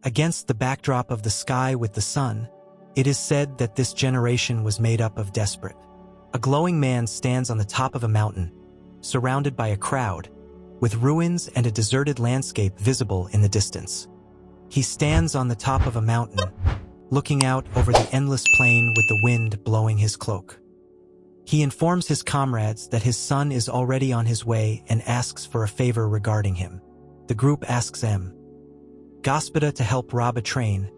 Against the backdrop of the sky with the sun, it is said that this generation was made up of desperate. A glowing man stands on the top of a mountain, surrounded by a crowd, with ruins and a deserted landscape visible in the distance. He stands on the top of a mountain, looking out over the endless plain with the wind blowing his cloak. He informs his comrades that his son is already on his way and asks for a favor regarding him. The group asks Godspeed to help rob a train,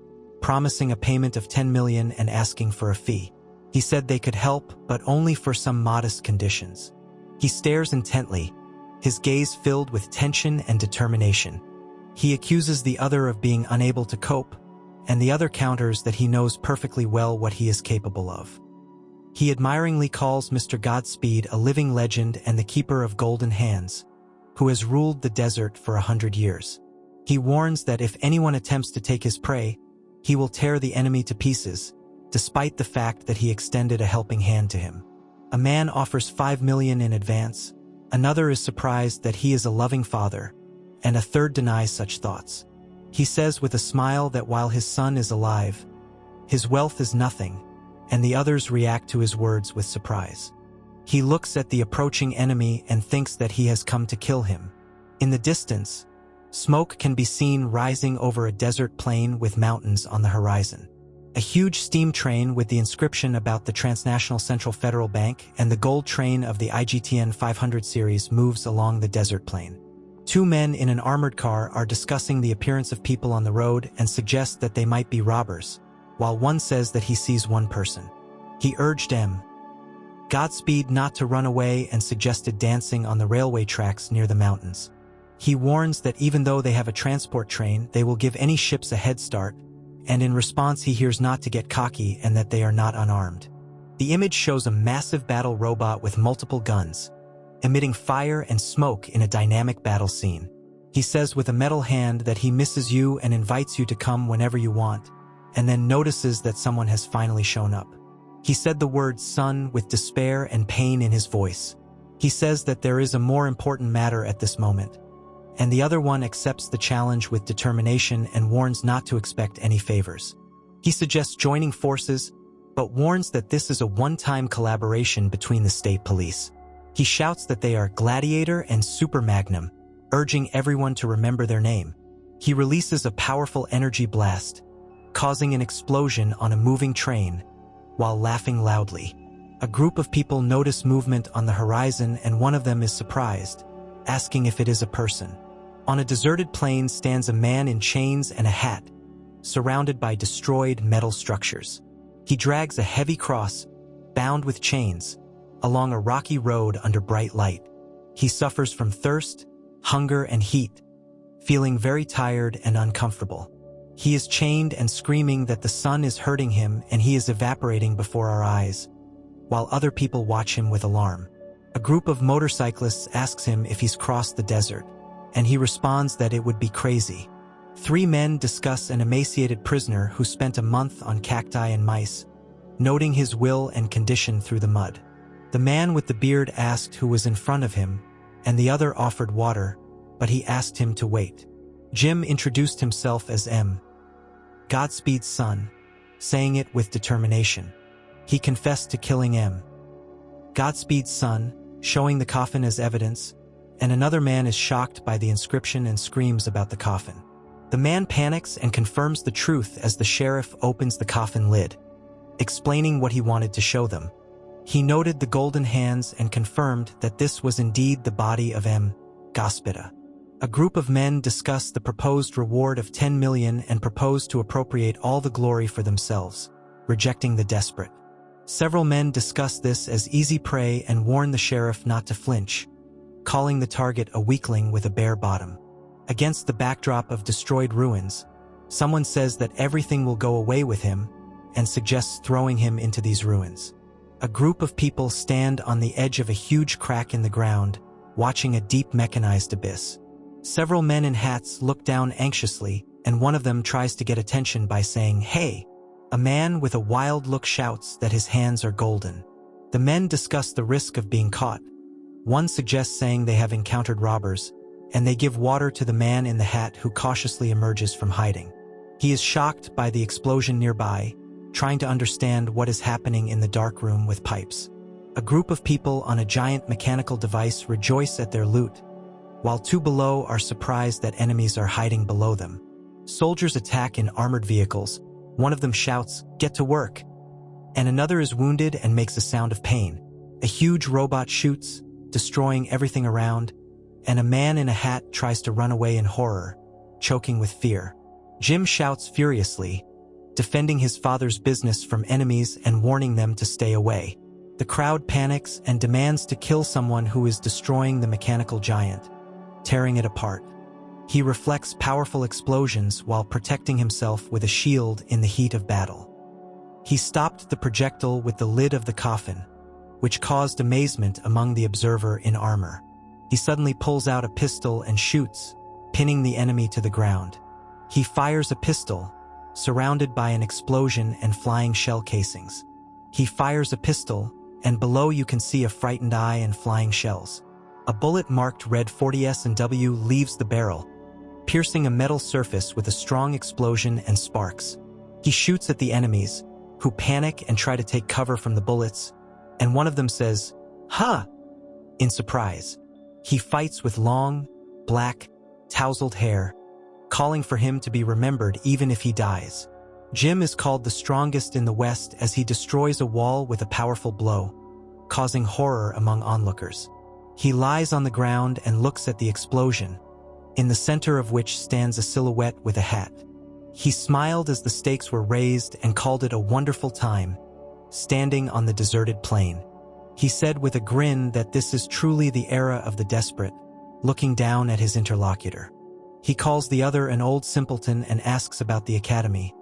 promising a payment of 10 million and asking for a fee. He said they could help, but only for some modest conditions. He stares intently, his gaze filled with tension and determination. He accuses the other of being unable to cope, and the other counters that he knows perfectly well what he is capable of. He admiringly calls Mr. Godspeed a living legend and the keeper of golden hands, who has ruled the desert for 100 years. He warns that if anyone attempts to take his prey, he will tear the enemy to pieces, despite the fact that he extended a helping hand to him. A man offers 5 million in advance, another is surprised that he is a loving father, and a third denies such thoughts. He says with a smile that while his son is alive, his wealth is nothing, and the others react to his words with surprise. He looks at the approaching enemy and thinks that he has come to kill him. In the distance, smoke can be seen rising over a desert plain with mountains on the horizon. A huge steam train with the inscription about the Transnational Central Federal Bank and the gold train of the IGTN 500 series moves along the desert plain. Two men in an armored car are discussing the appearance of people on the road and suggest that they might be robbers, while one says that he sees one person. He urged Godspeed not to run away and suggested dancing on the railway tracks near the mountains. He warns that even though they have a transport train, they will give any ships a head start, and in response he hears not to get cocky and that they are not unarmed. The image shows a massive battle robot with multiple guns, emitting fire and smoke in a dynamic battle scene. He says with a metal hand that he misses you and invites you to come whenever you want, and then notices that someone has finally shown up. He said the word son with despair and pain in his voice. He says that there is a more important matter at this moment, and the other one accepts the challenge with determination and warns not to expect any favors. He suggests joining forces, but warns that this is a one-time collaboration between the state police. He shouts that they are Gladiator and Super Magnum, urging everyone to remember their name. He releases a powerful energy blast, causing an explosion on a moving train, while laughing loudly. A group of people notice movement on the horizon and one of them is surprised, asking if it is a person. On a deserted plain stands a man in chains and a hat, surrounded by destroyed metal structures. He drags a heavy cross, bound with chains, along a rocky road under bright light. He suffers from thirst, hunger, and heat, feeling very tired and uncomfortable. He is chained and screaming that the sun is hurting him and he is evaporating before our eyes, while other people watch him with alarm. A group of motorcyclists asks him if he's crossed the desert, and he responds that it would be crazy. Three men discuss an emaciated prisoner who spent a month on cacti and mice, noting his will and condition through the mud. The man with the beard asked who was in front of him, and the other offered water, but he asked him to wait. Jim introduced himself as Godspeed's son, saying it with determination. He confessed to killing Godspeed's son, showing the coffin as evidence, and another man is shocked by the inscription and screams about the coffin. The man panics and confirms the truth as the sheriff opens the coffin lid, explaining what he wanted to show them. He noted the golden hands and confirmed that this was indeed the body of Godspeed. A group of men discuss the proposed reward of 10 million and propose to appropriate all the glory for themselves, rejecting the desperate. Several men discuss this as easy prey and warn the sheriff not to flinch, calling the target a weakling with a bare bottom. Against the backdrop of destroyed ruins, someone says that everything will go away with him and suggests throwing him into these ruins. A group of people stand on the edge of a huge crack in the ground, watching a deep mechanized abyss. Several men in hats look down anxiously, and one of them tries to get attention by saying, "Hey!" A man with a wild look shouts that his hands are golden. The men discuss the risk of being caught. One suggests saying they have encountered robbers, and they give water to the man in the hat who cautiously emerges from hiding. He is shocked by the explosion nearby, trying to understand what is happening in the dark room with pipes. A group of people on a giant mechanical device rejoice at their loot, while two below are surprised that enemies are hiding below them. Soldiers attack in armored vehicles. One of them shouts, "Get to work!" And another is wounded and makes a sound of pain. A huge robot shoots, destroying everything around, and a man in a hat tries to run away in horror, choking with fear. Jim shouts furiously, defending his father's business from enemies and warning them to stay away. The crowd panics and demands to kill someone who is destroying the mechanical giant, tearing it apart. He reflects powerful explosions while protecting himself with a shield in the heat of battle. He stopped the projectile with the lid of the coffin, which caused amazement among the observer in armor. He suddenly pulls out a pistol and shoots, pinning the enemy to the ground. He fires a pistol, surrounded by an explosion and flying shell casings. He fires a pistol, and below you can see a frightened eye and flying shells. A bullet marked red 40S&W leaves the barrel, piercing a metal surface with a strong explosion and sparks. He shoots at the enemies, who panic and try to take cover from the bullets, and one of them says, "Ha!" in surprise. He fights with long, black, tousled hair, calling for him to be remembered even if he dies. Jim is called the strongest in the West as he destroys a wall with a powerful blow, causing horror among onlookers. He lies on the ground and looks at the explosion, in the center of which stands a silhouette with a hat. He smiled as the stakes were raised and called it a wonderful time, standing on the deserted plain. He said with a grin that this is truly the era of the desperate, looking down at his interlocutor. He calls the other an old simpleton and asks about the academy,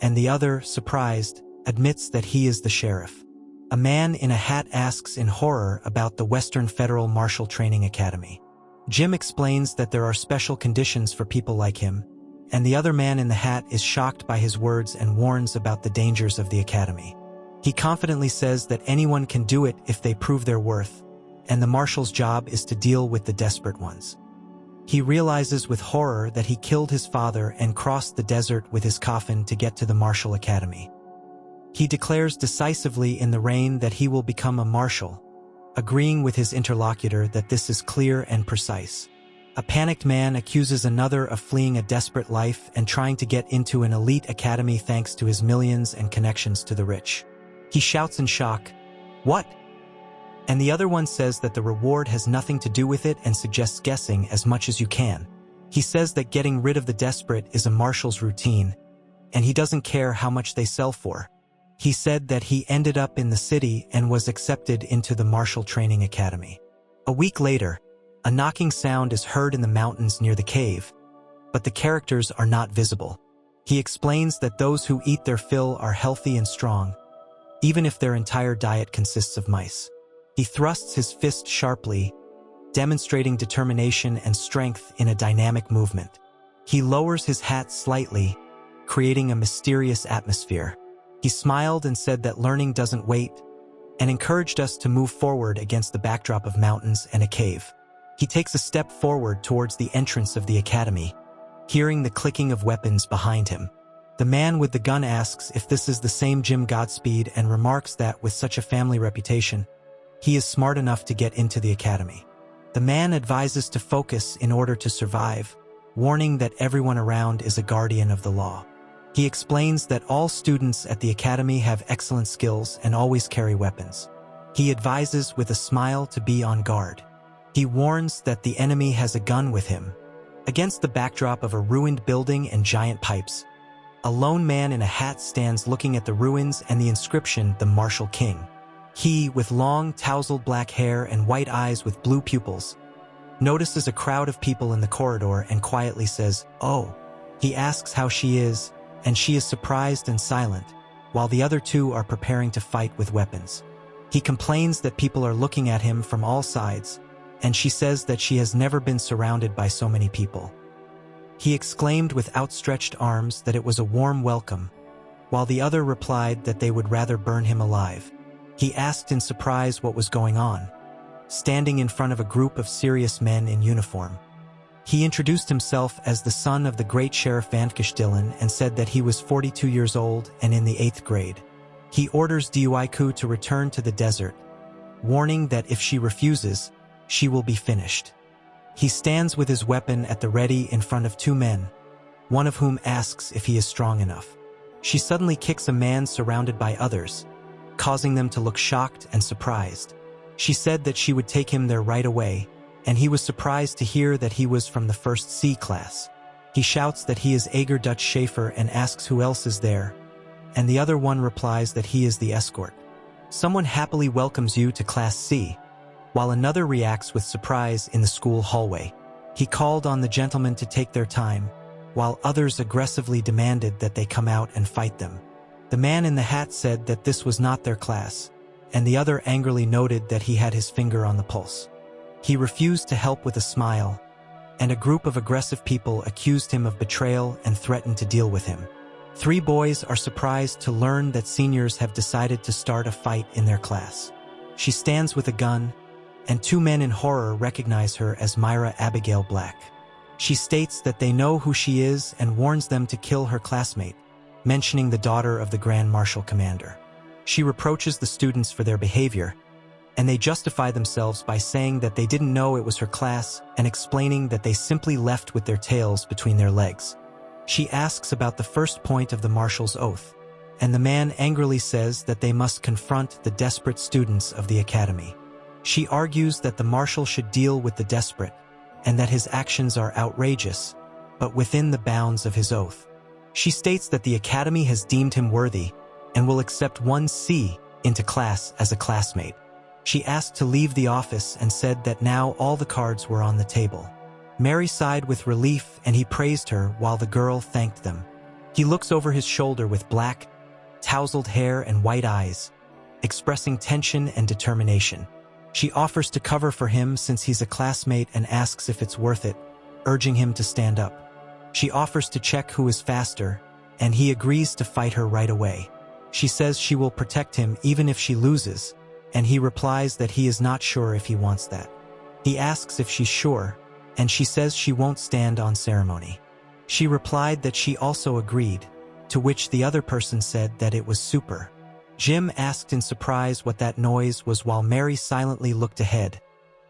and the other, surprised, admits that he is the sheriff. A man in a hat asks in horror about the Western Federal Martial Training Academy. Jim explains that there are special conditions for people like him, and the other man in the hat is shocked by his words and warns about the dangers of the academy. He confidently says that anyone can do it if they prove their worth, and the marshal's job is to deal with the desperate ones. He realizes with horror that he killed his father and crossed the desert with his coffin to get to the martial academy. He declares decisively in the rain that he will become a marshal, agreeing with his interlocutor that this is clear and precise. A panicked man accuses another of fleeing a desperate life and trying to get into an elite academy thanks to his millions and connections to the rich. He shouts in shock, "What?" And the other one says that the reward has nothing to do with it and suggests guessing as much as you can. He says that getting rid of the desperate is a marshal's routine, and he doesn't care how much they sell for. He said that he ended up in the city and was accepted into the Martial Training Academy. A week later, a knocking sound is heard in the mountains near the cave, but the characters are not visible. He explains that those who eat their fill are healthy and strong, even if their entire diet consists of mice. He thrusts his fist sharply, demonstrating determination and strength in a dynamic movement. He lowers his hat slightly, creating a mysterious atmosphere. He smiled and said that learning doesn't wait, and encouraged us to move forward against the backdrop of mountains and a cave. He takes a step forward towards the entrance of the academy, hearing the clicking of weapons behind him. The man with the gun asks if this is the same Jim Godspeed and remarks that with such a family reputation, he is smart enough to get into the academy. The man advises to focus in order to survive, warning that everyone around is a guardian of the law. He explains that all students at the academy have excellent skills and always carry weapons. He advises with a smile to be on guard. He warns that the enemy has a gun with him. Against the backdrop of a ruined building and giant pipes, a lone man in a hat stands looking at the ruins and the inscription, "The Martial King." He, with long, tousled black hair and white eyes with blue pupils, notices a crowd of people in the corridor and quietly says, "Oh." He asks how she is, and she is surprised and silent, while the other two are preparing to fight with weapons. He complains that people are looking at him from all sides, and she says that she has never been surrounded by so many people. He exclaimed with outstretched arms that it was a warm welcome, while the other replied that they would rather burn him alive. He asked in surprise what was going on, standing in front of a group of serious men in uniform. He introduced himself as the son of the great Sheriff Vankishdilan and said that he was 42 years old and in the 8th grade. He orders Duiku to return to the desert, warning that if she refuses, she will be finished. He stands with his weapon at the ready in front of 2 men, one of whom asks if he is strong enough. She suddenly kicks a man surrounded by others, causing them to look shocked and surprised. She said that she would take him there right away, and he was surprised to hear that he was from the first C class. He shouts that he is Ager Dutch Schaefer and asks who else is there, and the other one replies that he is the escort. Someone happily welcomes you to Class C, while another reacts with surprise in the school hallway. He called on the gentlemen to take their time, while others aggressively demanded that they come out and fight them. The man in the hat said that this was not their class, and the other angrily noted that he had his finger on the pulse. He refused to help with a smile, and a group of aggressive people accused him of betrayal and threatened to deal with him. 3 boys are surprised to learn that seniors have decided to start a fight in their class. She stands with a gun, and 2 men in horror recognize her as Myra Abigail Black. She states that they know who she is and warns them to kill her classmate, mentioning the daughter of the Grand Marshal Commander. She reproaches the students for their behavior, and they justify themselves by saying that they didn't know it was her class and explaining that they simply left with their tails between their legs. She asks about the first point of the marshal's oath, and the man angrily says that they must confront the desperate students of the academy. She argues that the marshal should deal with the desperate, and that his actions are outrageous, but within the bounds of his oath. She states that the academy has deemed him worthy and will accept 1C into class as a classmate. She asked to leave the office and said that now all the cards were on the table. Mary sighed with relief and he praised her while the girl thanked them. He looks over his shoulder with black, tousled hair and white eyes, expressing tension and determination. She offers to cover for him since he's a classmate and asks if it's worth it, urging him to stand up. She offers to check who is faster, and he agrees to fight her right away. She says she will protect him even if she loses, and he replies that he is not sure if he wants that. He asks if she's sure, and she says she won't stand on ceremony. She replied that she also agreed, to which the other person said that it was super. Jim asked in surprise what that noise was while Mary silently looked ahead,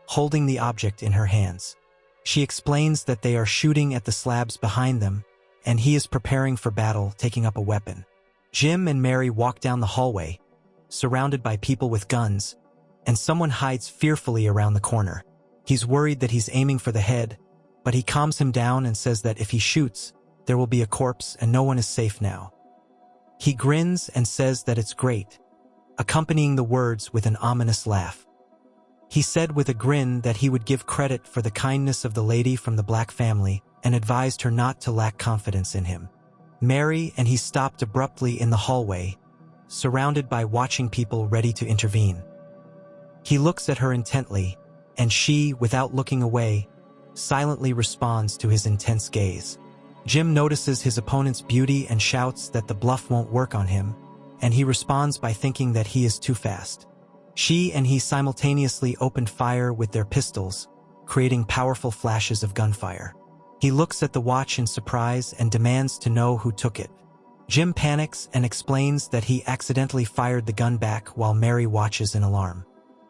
holding the object in her hands. She explains that they are shooting at the slabs behind them, and he is preparing for battle, taking up a weapon. Jim and Mary walk down the hallway, surrounded by people with guns, and someone hides fearfully around the corner. He's worried that he's aiming for the head, but he calms him down and says that if he shoots, there will be a corpse and no one is safe now. He grins and says that it's great, accompanying the words with an ominous laugh. He said with a grin that he would give credit for the kindness of the lady from the black family and advised her not to lack confidence in him. Mary and he stopped abruptly in the hallway, surrounded by watching people ready to intervene. He looks at her intently, and she, without looking away, silently responds to his intense gaze. Jim notices his opponent's beauty and shouts that the bluff won't work on him, and he responds by thinking that he is too fast. She and he simultaneously opened fire with their pistols, creating powerful flashes of gunfire. He looks at the watch in surprise and demands to know who took it. Jim panics and explains that he accidentally fired the gun back while Mary watches in alarm.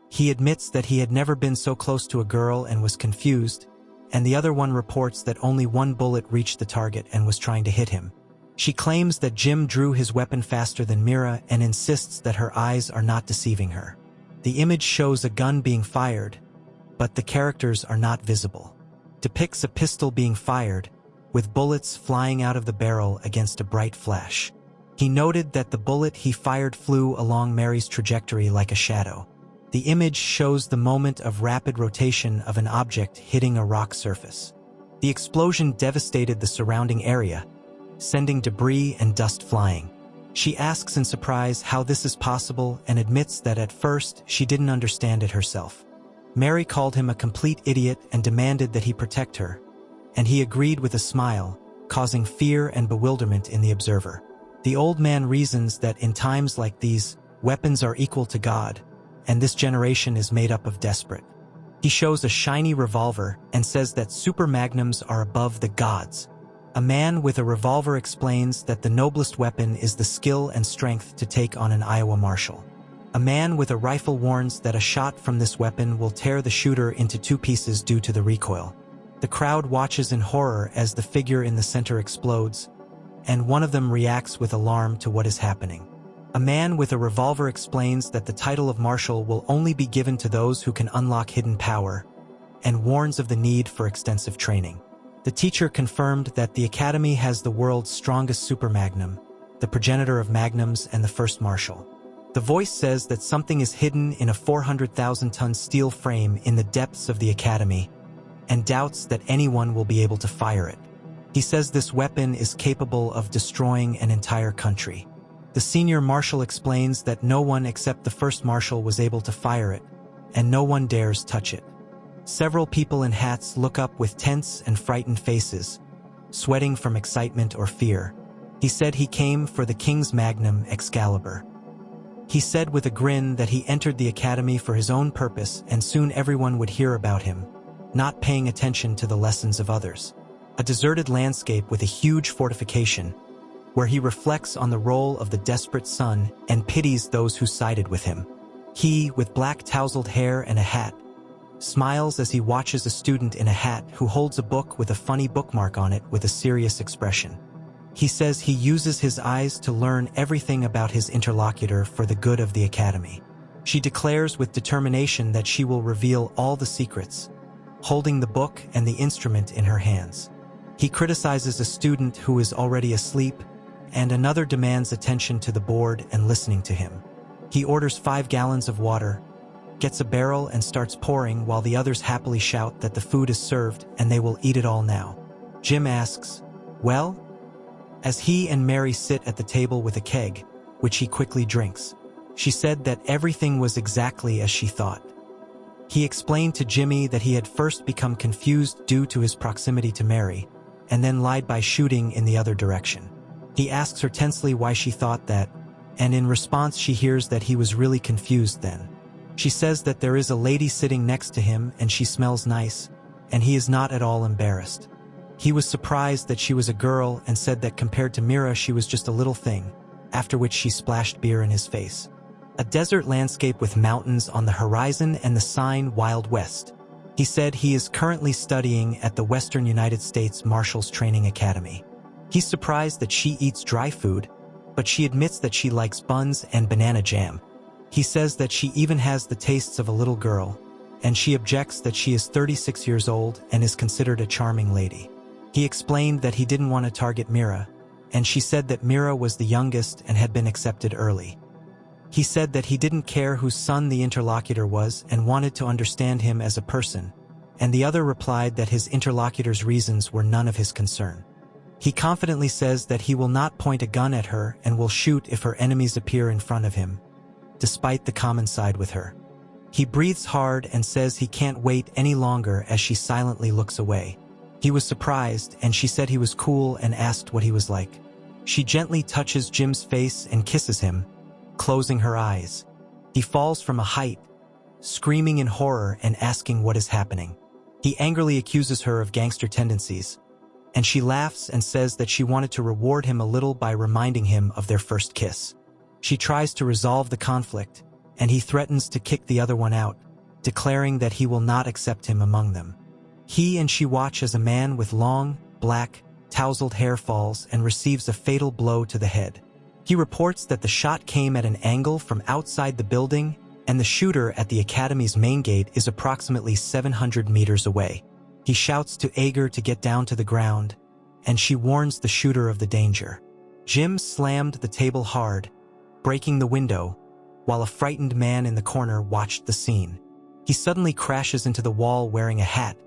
He admits that he had never been so close to a girl and was confused, and the other one reports that only one bullet reached the target and was trying to hit him. She claims that Jim drew his weapon faster than Mira and insists that her eyes are not deceiving her. The image shows a gun being fired, but the characters are not visible. Depicts a pistol being fired, with bullets flying out of the barrel against a bright flash. He noted that the bullet he fired flew along Mary's trajectory like a shadow. The image shows the moment of rapid rotation of an object hitting a rock surface. The explosion devastated the surrounding area, sending debris and dust flying. She asks in surprise how this is possible and admits that at first she didn't understand it herself. Mary called him a complete idiot and demanded that he protect her, and he agreed with a smile, causing fear and bewilderment in the observer. The old man reasons that in times like these, weapons are equal to God, and this generation is made up of desperate. He shows a shiny revolver and says that super magnums are above the gods. A man with a revolver explains that the noblest weapon is the skill and strength to take on an Iowa marshal. A man with a rifle warns that a shot from this weapon will tear the shooter into two pieces due to the recoil. The crowd watches in horror as the figure in the center explodes, and one of them reacts with alarm to what is happening. A man with a revolver explains that the title of marshal will only be given to those who can unlock hidden power, and warns of the need for extensive training. The teacher confirmed that the academy has the world's strongest super magnum, the progenitor of magnums and the first marshal. The voice says that something is hidden in a 400,000-ton steel frame in the depths of the academy, and doubts that anyone will be able to fire it. He says this weapon is capable of destroying an entire country. The senior marshal explains that no one except the first marshal was able to fire it, and no one dares touch it. Several people in hats look up with tense and frightened faces, sweating from excitement or fear. He said he came for the king's magnum, Excalibur. He said with a grin that he entered the academy for his own purpose and soon everyone would hear about him, not paying attention to the lessons of others. A deserted landscape with a huge fortification, where he reflects on the role of the desperate son and pities those who sided with him. He, with black tousled hair and a hat, smiles as he watches a student in a hat who holds a book with a funny bookmark on it with a serious expression. He says he uses his eyes to learn everything about his interlocutor for the good of the academy. She declares with determination that she will reveal all the secrets, holding the book and the instrument in her hands. He criticizes a student who is already asleep, and another demands attention to the board and listening to him. He orders 5 gallons of water, gets a barrel and starts pouring while the others happily shout that the food is served and they will eat it all now. Jim asks, "Well?" as he and Mary sit at the table with a keg, which he quickly drinks. She said that everything was exactly as she thought. He explained to Jimmy that he had first become confused due to his proximity to Mary, and then lied by shooting in the other direction. He asks her tensely why she thought that, and in response she hears that he was really confused then. She says that there is a lady sitting next to him and she smells nice, and he is not at all embarrassed. He was surprised that she was a girl and said that compared to Mira she was just a little thing, after which she splashed beer in his face. A desert landscape with mountains on the horizon and the sign Wild West. He said he is currently studying at the Western United States Marshals Training Academy. He's surprised that she eats dry food, but she admits that she likes buns and banana jam. He says that she even has the tastes of a little girl, and she objects that she is 36 years old and is considered a charming lady. He explained that he didn't want to target Mira, and she said that Mira was the youngest and had been accepted early. He said that he didn't care whose son the interlocutor was and wanted to understand him as a person, and the other replied that his interlocutor's reasons were none of his concern. He confidently says that he will not point a gun at her and will shoot if her enemies appear in front of him, despite the common side with her. He breathes hard and says he can't wait any longer as she silently looks away. He was surprised and she said he was cool and asked what he was like. She gently touches Jim's face and kisses him, closing her eyes. He falls from a height, screaming in horror and asking what is happening. He angrily accuses her of gangster tendencies, and she laughs and says that she wanted to reward him a little by reminding him of their first kiss. She tries to resolve the conflict, and he threatens to kick the other one out, declaring that he will not accept him among them. He and she watch as a man with long, black, tousled hair falls and receives a fatal blow to the head. He reports that the shot came at an angle from outside the building, and the shooter at the academy's main gate is approximately 700 meters away. He shouts to Ager to get down to the ground, and she warns the shooter of the danger. Jim slammed the table hard, breaking the window, while a frightened man in the corner watched the scene. He suddenly crashes into the wall wearing a hat,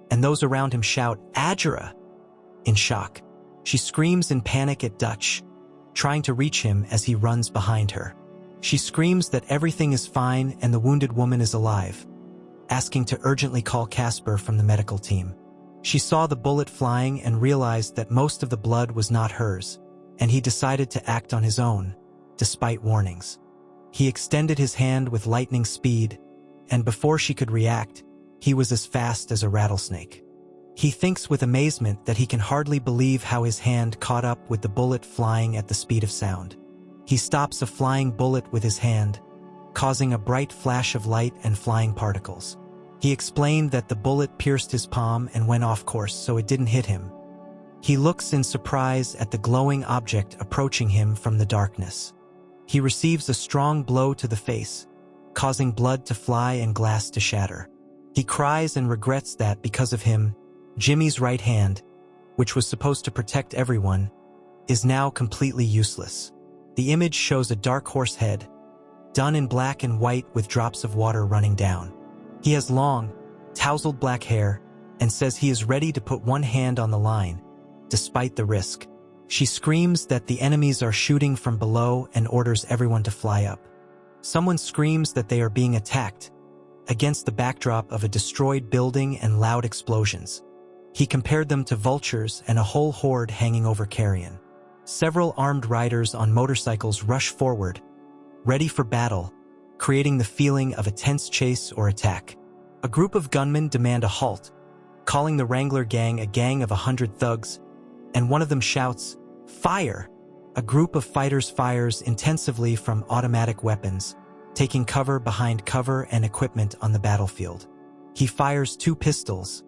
and those around him shout, "Adjura!" in shock. She screams in panic at Dutch, trying to reach him as he runs behind her. She screams that everything is fine and the wounded woman is alive, asking to urgently call Casper from the medical team. She saw the bullet flying and realized that most of the blood was not hers, and he decided to act on his own, despite warnings. He extended his hand with lightning speed, and before she could react, he was as fast as a rattlesnake. He thinks with amazement that he can hardly believe how his hand caught up with the bullet flying at the speed of sound. He stops a flying bullet with his hand, causing a bright flash of light and flying particles. He explained that the bullet pierced his palm and went off course, so it didn't hit him. He looks in surprise at the glowing object approaching him from the darkness. He receives a strong blow to the face, causing blood to fly and glass to shatter. He cries and regrets that, because of him, Jimmy's right hand, which was supposed to protect everyone, is now completely useless. The image shows a dark horse head, done in black and white with drops of water running down. He has long, tousled black hair and says he is ready to put one hand on the line, despite the risk. She screams that the enemies are shooting from below and orders everyone to fly up. Someone screams that they are being attacked, against the backdrop of a destroyed building and loud explosions. He compared them to vultures and a whole horde hanging over carrion. Several armed riders on motorcycles rush forward, ready for battle, creating the feeling of a tense chase or attack. A group of gunmen demand a halt, calling the Wrangler gang a gang of 100 thugs, and one of them shouts, "Fire!" A group of fighters fires intensively from automatic weapons, taking cover behind cover and equipment on the battlefield. He fires 2 pistols,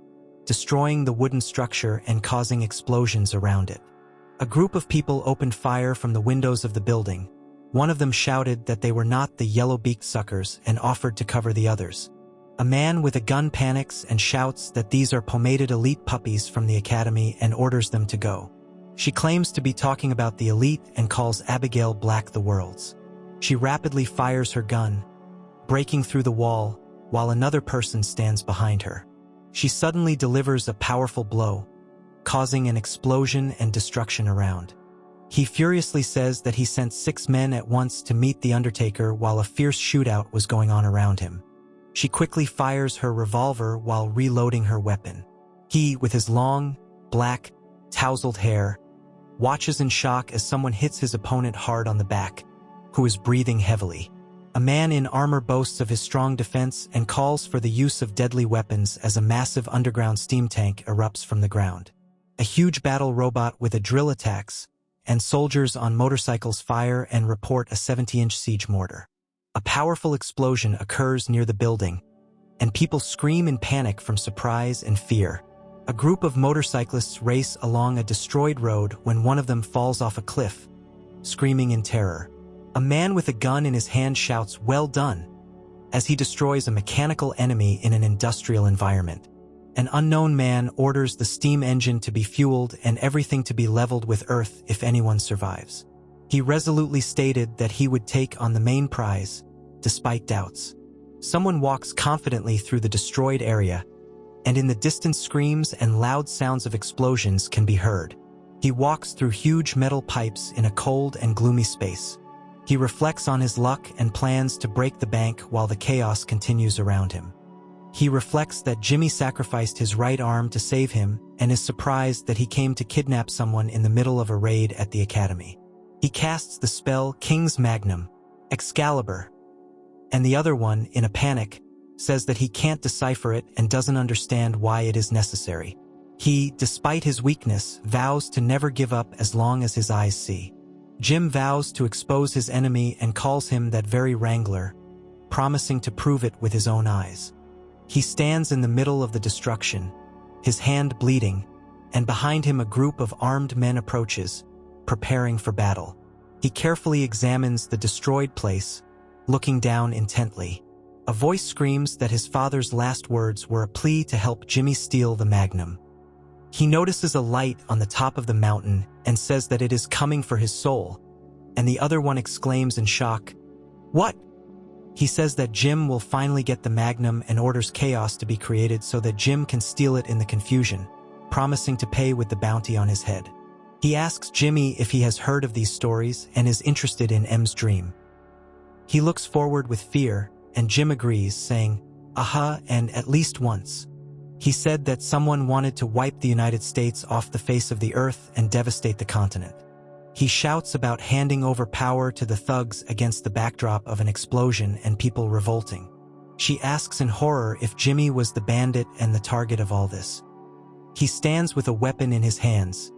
destroying the wooden structure and causing explosions around it. A group of people opened fire from the windows of the building. One of them shouted that they were not the yellow-beaked suckers and offered to cover the others. A man with a gun panics and shouts that these are pomaded elite puppies from the academy and orders them to go. She claims to be talking about the elite and calls Abigail Black the world's. She rapidly fires her gun, breaking through the wall, while another person stands behind her. She suddenly delivers a powerful blow, causing an explosion and destruction around. He furiously says that he sent 6 men at once to meet the Undertaker while a fierce shootout was going on around him. She quickly fires her revolver while reloading her weapon. He, with his long, black, tousled hair, watches in shock as someone hits his opponent hard on the back, who is breathing heavily. A man in armor boasts of his strong defense and calls for the use of deadly weapons as a massive underground steam tank erupts from the ground. A huge battle robot with a drill attacks, and soldiers on motorcycles fire and report a 70-inch siege mortar. A powerful explosion occurs near the building, and people scream in panic from surprise and fear. A group of motorcyclists race along a destroyed road when one of them falls off a cliff, screaming in terror. A man with a gun in his hand shouts, "Well done," as he destroys a mechanical enemy in an industrial environment. An unknown man orders the steam engine to be fueled and everything to be leveled with earth if anyone survives. He resolutely stated that he would take on the main prize, despite doubts. Someone walks confidently through the destroyed area, and in the distance screams and loud sounds of explosions can be heard. He walks through huge metal pipes in a cold and gloomy space. He reflects on his luck and plans to break the bank while the chaos continues around him. He reflects that Jimmy sacrificed his right arm to save him and is surprised that he came to kidnap someone in the middle of a raid at the academy. He casts the spell King's Magnum, Excalibur, and the other one, in a panic, says that he can't decipher it and doesn't understand why it is necessary. He, despite his weakness, vows to never give up as long as his eyes see. Jim vows to expose his enemy and calls him that very Wrangler, promising to prove it with his own eyes. He stands in the middle of the destruction, his hand bleeding, and behind him a group of armed men approaches, preparing for battle. He carefully examines the destroyed place, looking down intently. A voice screams that his father's last words were a plea to help Jimmy steal the Magnum. He notices a light on the top of the mountain and says that it is coming for his soul, and the other one exclaims in shock, "What?" He says that Jim will finally get the Magnum and orders chaos to be created so that Jim can steal it in the confusion, promising to pay with the bounty on his head. He asks Jimmy if he has heard of these stories and is interested in M's dream. He looks forward with fear, and Jim agrees, saying, "Aha," and "at least once." He said that someone wanted to wipe the United States off the face of the earth and devastate the continent. He shouts about handing over power to the thugs against the backdrop of an explosion and people revolting. She asks in horror if Jimmy was the bandit and the target of all this. He stands with a weapon in his hands,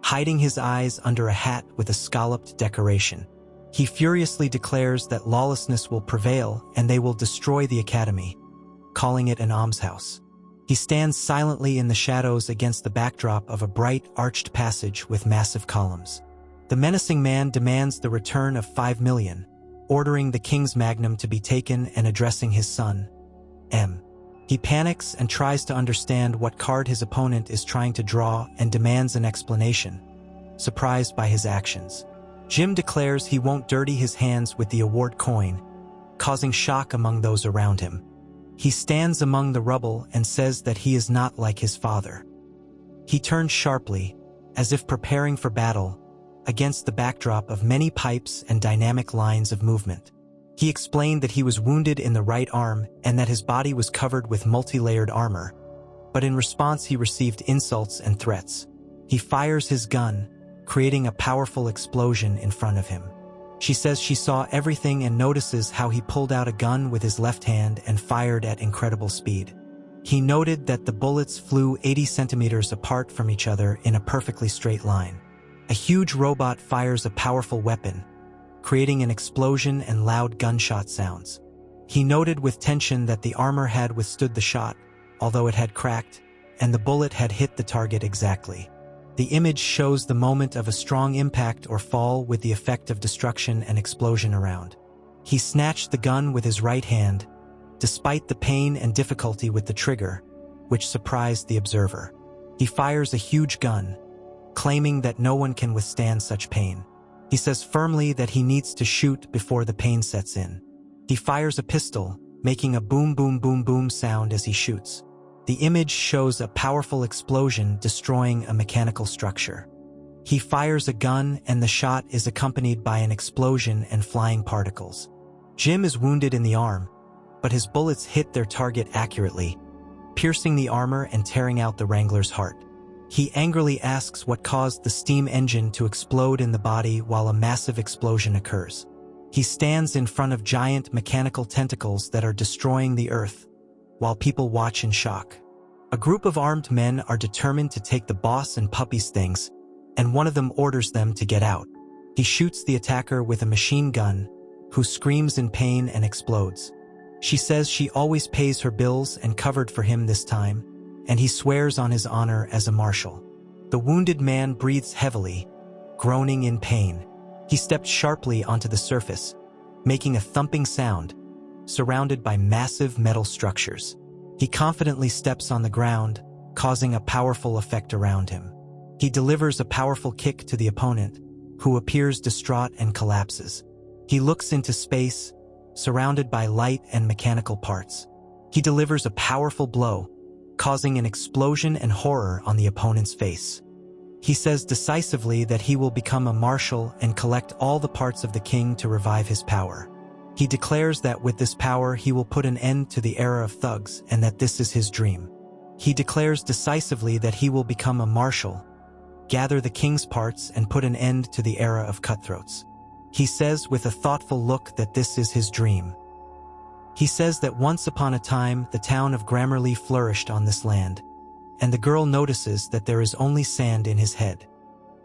hiding his eyes under a hat with a scalloped decoration. He furiously declares that lawlessness will prevail and they will destroy the academy, calling it an almshouse. He stands silently in the shadows against the backdrop of a bright, arched passage with massive columns. The menacing man demands the return of 5 million, ordering the king's magnum to be taken and addressing his son, M. He panics and tries to understand what card his opponent is trying to draw and demands an explanation, surprised by his actions. Jim declares he won't dirty his hands with the award coin, causing shock among those around him. He stands among the rubble and says that he is not like his father. He turns sharply, as if preparing for battle, against the backdrop of many pipes and dynamic lines of movement. He explained that he was wounded in the right arm and that his body was covered with multi-layered armor, but in response he received insults and threats. He fires his gun, creating a powerful explosion in front of him. She says she saw everything and notices how he pulled out a gun with his left hand and fired at incredible speed. He noted that the bullets flew 80 centimeters apart from each other in a perfectly straight line. A huge robot fires a powerful weapon, creating an explosion and loud gunshot sounds. He noted with tension that the armor had withstood the shot, although it had cracked, and the bullet had hit the target exactly. The image shows the moment of a strong impact or fall with the effect of destruction and explosion around. He snatched the gun with his right hand, despite the pain and difficulty with the trigger, which surprised the observer. He fires a huge gun, claiming that no one can withstand such pain. He says firmly that he needs to shoot before the pain sets in. He fires a pistol, making a boom boom boom boom sound as he shoots. The image shows a powerful explosion destroying a mechanical structure. He fires a gun and the shot is accompanied by an explosion and flying particles. Jim is wounded in the arm, but his bullets hit their target accurately, piercing the armor and tearing out the Wrangler's heart. He angrily asks what caused the steam engine to explode in the body while a massive explosion occurs. He stands in front of giant mechanical tentacles that are destroying the earth, while people watch in shock. A group of armed men are determined to take the boss and puppy's things, and one of them orders them to get out. He shoots the attacker with a machine gun, who screams in pain and explodes. She says she always pays her bills and covered for him this time, and he swears on his honor as a marshal. The wounded man breathes heavily, groaning in pain. He stepped sharply onto the surface, making a thumping sound, surrounded by massive metal structures. He confidently steps on the ground, causing a powerful effect around him. He delivers a powerful kick to the opponent, who appears distraught and collapses. He looks into space, surrounded by light and mechanical parts. He delivers a powerful blow, causing an explosion and horror on the opponent's face. He says decisively that he will become a marshal and collect all the parts of the king to revive his power. He declares that with this power he will put an end to the era of thugs and that this is his dream. He declares decisively that he will become a marshal, gather the king's parts and put an end to the era of cutthroats. He says with a thoughtful look that this is his dream. He says that once upon a time the town of Grammarly flourished on this land, and the girl notices that there is only sand in his head.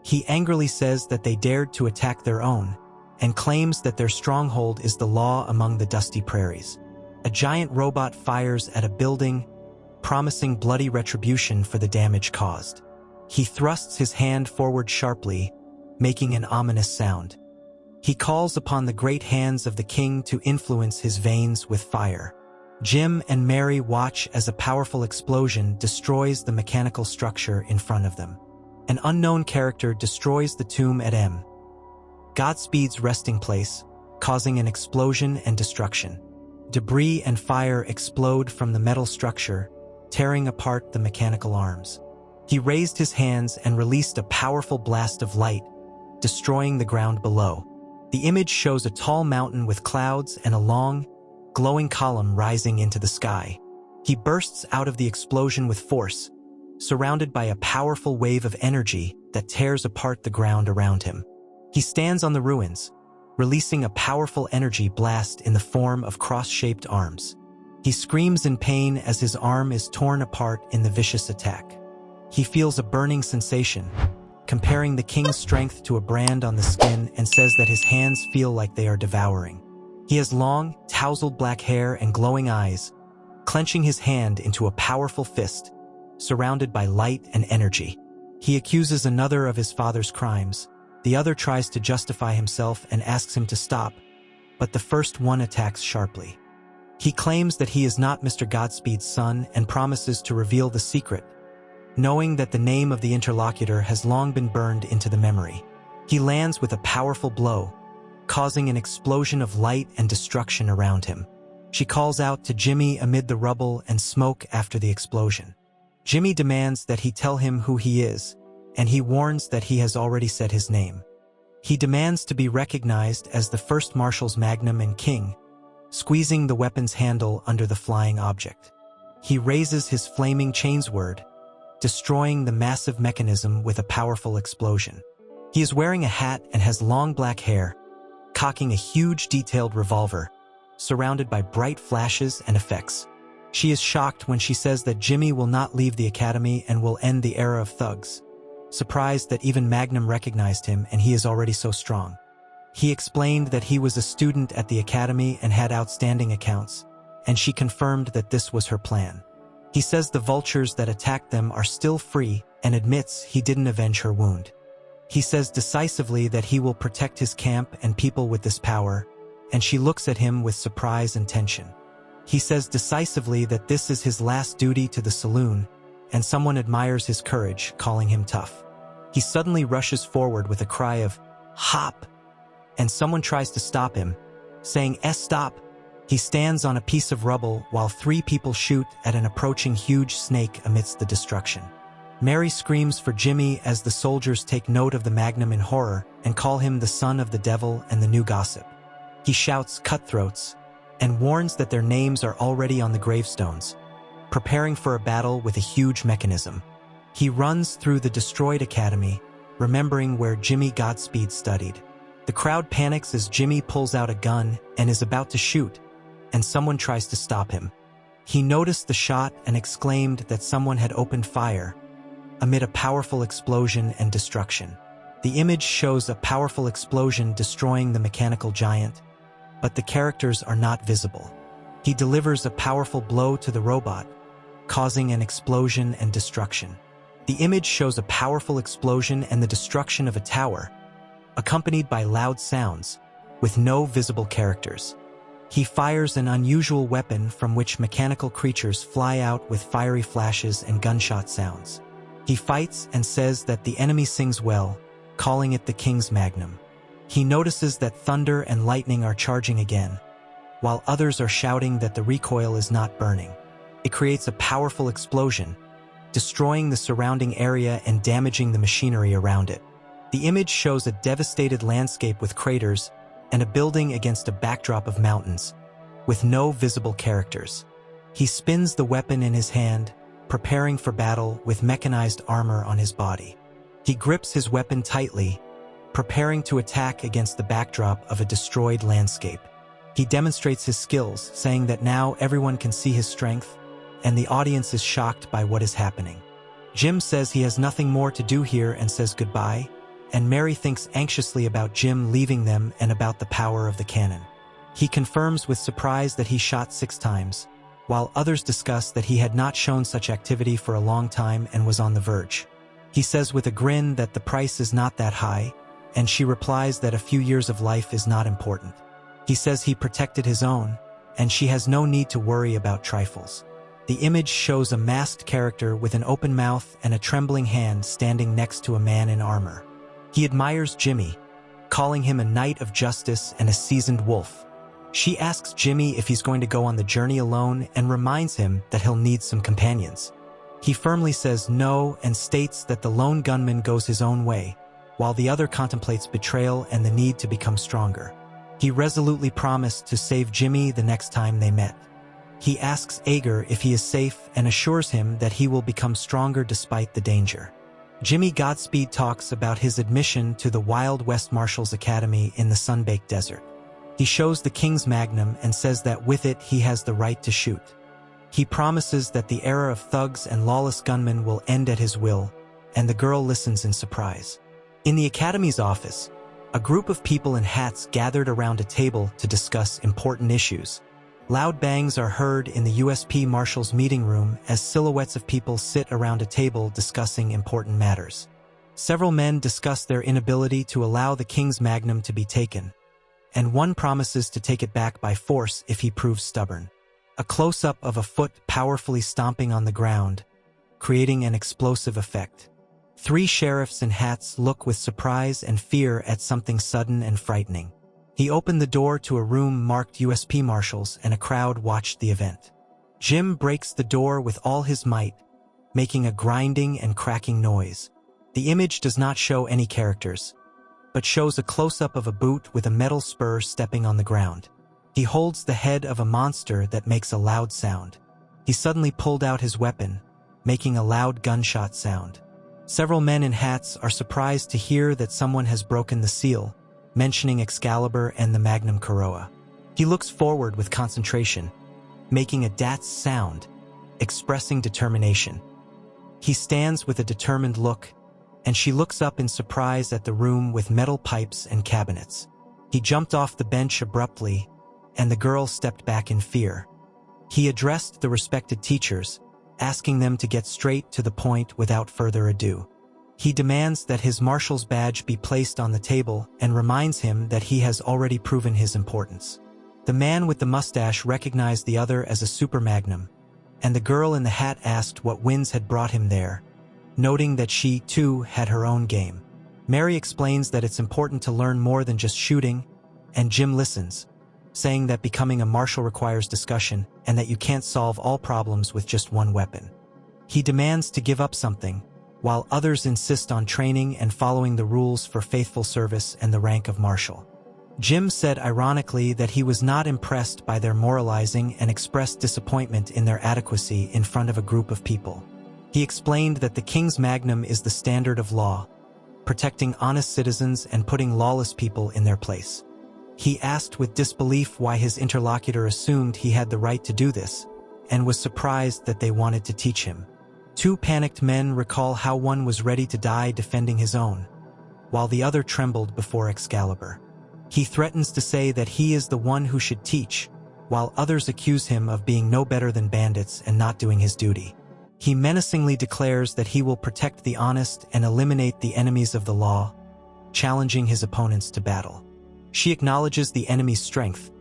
He angrily says that they dared to attack their own, and claims that their stronghold is the law among the dusty prairies. A giant robot fires at a building, promising bloody retribution for the damage caused. He thrusts his hand forward sharply, making an ominous sound. He calls upon the great hands of the king to influence his veins with fire. Jim and Mary watch as a powerful explosion destroys the mechanical structure in front of them. An unknown character destroys the tomb at M. Godspeed's resting place, causing an explosion and destruction. Debris and fire explode from the metal structure, tearing apart the mechanical arms. He raised his hands and released a powerful blast of light, destroying the ground below. The image shows a tall mountain with clouds and a long, glowing column rising into the sky. He bursts out of the explosion with force, surrounded by a powerful wave of energy that tears apart the ground around him. He stands on the ruins, releasing a powerful energy blast in the form of cross-shaped arms. He screams in pain as his arm is torn apart in the vicious attack. He feels a burning sensation, comparing the king's strength to a brand on the skin, and says that his hands feel like they are devouring. He has long, tousled black hair and glowing eyes, clenching his hand into a powerful fist, surrounded by light and energy. He accuses another of his father's crimes. The other tries to justify himself and asks him to stop, but the first one attacks sharply. He claims that he is not Mr. Godspeed's son and promises to reveal the secret, knowing that the name of the interlocutor has long been burned into the memory. He lands with a powerful blow, causing an explosion of light and destruction around him. She calls out to Jimmy amid the rubble and smoke after the explosion. Jimmy demands that he tell him who he is, and he warns that he has already said his name. He demands to be recognized as the first Marshal's Magnum and King, squeezing the weapon's handle under the flying object. He raises his flaming chainsword, destroying the massive mechanism with a powerful explosion. He is wearing a hat and has long black hair, cocking a huge detailed revolver, surrounded by bright flashes and effects. She is shocked when she says that Jimmy will not leave the academy and will end the era of thugs, surprised that even Magnum recognized him and he is already so strong. He explained that he was a student at the academy and had outstanding accounts, and she confirmed that this was her plan. He says the vultures that attacked them are still free and admits he didn't avenge her wound. He says decisively that he will protect his camp and people with this power, and she looks at him with surprise and tension. He says decisively that this is his last duty to the saloon, and someone admires his courage, calling him tough. He suddenly rushes forward with a cry of, "Hop!" and someone tries to stop him, saying, "Stop!" He stands on a piece of rubble while 3 people shoot at an approaching huge snake amidst the destruction. Mary screams for Jimmy as the soldiers take note of the Magnum in horror and call him the son of the devil and the new gossip. He shouts cutthroats and warns that their names are already on the gravestones, preparing for a battle with a huge mechanism. He runs through the destroyed academy, remembering where Jimmy Godspeed studied. The crowd panics as Jimmy pulls out a gun and is about to shoot, and someone tries to stop him. He noticed the shot and exclaimed that someone had opened fire, amid a powerful explosion and destruction. The image shows a powerful explosion destroying the mechanical giant, but the characters are not visible. He delivers a powerful blow to the robot, causing an explosion and destruction. The image shows a powerful explosion and the destruction of a tower, accompanied by loud sounds, with no visible characters. He fires an unusual weapon from which mechanical creatures fly out with fiery flashes and gunshot sounds. He fights and says that the enemy sings well, calling it the King's Magnum. He notices that thunder and lightning are charging again, while others are shouting that the recoil is not burning. It creates a powerful explosion, destroying the surrounding area and damaging the machinery around it. The image shows a devastated landscape with craters and a building against a backdrop of mountains, with no visible characters. He spins the weapon in his hand, preparing for battle with mechanized armor on his body. He grips his weapon tightly, preparing to attack against the backdrop of a destroyed landscape. He demonstrates his skills, saying that now everyone can see his strength, and the audience is shocked by what is happening. Jim says he has nothing more to do here and says goodbye, and Mary thinks anxiously about Jim leaving them and about the power of the cannon. He confirms with surprise that he shot 6 times, while others discuss that he had not shown such activity for a long time and was on the verge. He says with a grin that the price is not that high, and she replies that a few years of life is not important. He says he protected his own, and she has no need to worry about trifles. The image shows a masked character with an open mouth and a trembling hand standing next to a man in armor. He admires Jimmy, calling him a knight of justice and a seasoned wolf. She asks Jimmy if he's going to go on the journey alone and reminds him that he'll need some companions. He firmly says no and states that the lone gunman goes his own way, while the other contemplates betrayal and the need to become stronger. He resolutely promised to save Jimmy the next time they met. He asks Ager if he is safe and assures him that he will become stronger despite the danger. Jimmy Godspeed talks about his admission to the Wild West Marshals Academy in the sun-baked desert. He shows the King's Magnum and says that with it he has the right to shoot. He promises that the era of thugs and lawless gunmen will end at his will, and the girl listens in surprise. In the academy's office, a group of people in hats gathered around a table to discuss important issues. Loud bangs are heard in the USP Marshal's meeting room as silhouettes of people sit around a table discussing important matters. Several men discuss their inability to allow the king's magnum to be taken, and one promises to take it back by force if he proves stubborn. A close-up of a foot powerfully stomping on the ground, creating an explosive effect. 3 sheriffs in hats look with surprise and fear at something sudden and frightening. He opened the door to a room marked USP Marshals, and a crowd watched the event. Jim breaks the door with all his might, making a grinding and cracking noise. The image does not show any characters, but shows a close-up of a boot with a metal spur stepping on the ground. He holds the head of a monster that makes a loud sound. He suddenly pulled out his weapon, making a loud gunshot sound. Several men in hats are surprised to hear that someone has broken the seal, mentioning Excalibur and the Magnum Coroa. He looks forward with concentration, making a "dats" sound, expressing determination. He stands with a determined look, and she looks up in surprise at the room with metal pipes and cabinets. He jumped off the bench abruptly, and the girl stepped back in fear. He addressed the respected teachers, asking them to get straight to the point without further ado. He demands that his marshal's badge be placed on the table and reminds him that he has already proven his importance. The man with the mustache recognized the other as a super magnum, and the girl in the hat asked what winds had brought him there, noting that she, too, had her own game. Mary explains that it's important to learn more than just shooting, and Jim listens, saying that becoming a marshal requires discussion and that you can't solve all problems with just one weapon. He demands to give up something, while others insist on training and following the rules for faithful service and the rank of marshal. Jim said ironically that he was not impressed by their moralizing and expressed disappointment in their adequacy in front of a group of people. He explained that the king's magnum is the standard of law, protecting honest citizens and putting lawless people in their place. He asked with disbelief why his interlocutor assumed he had the right to do this, and was surprised that they wanted to teach him. 2 panicked men recall how one was ready to die defending his own, while the other trembled before Excalibur. He threatens to say that he is the one who should teach, while others accuse him of being no better than bandits and not doing his duty. He menacingly declares that he will protect the honest and eliminate the enemies of the law, challenging his opponents to battle. She acknowledges the enemy's strength,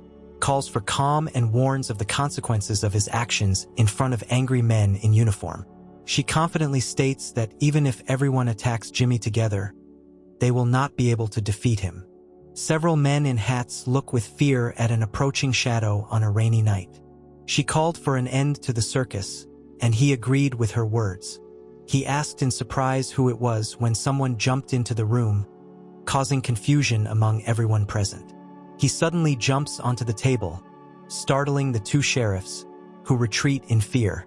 calls for calm and warns of the consequences of his actions in front of angry men in uniform. She confidently states that even if everyone attacks Jimmy together, they will not be able to defeat him. Several men in hats look with fear at an approaching shadow on a rainy night. She called for an end to the circus, and he agreed with her words. He asked in surprise who it was when someone jumped into the room, causing confusion among everyone present. He suddenly jumps onto the table, startling the 2 sheriffs, who retreat in fear.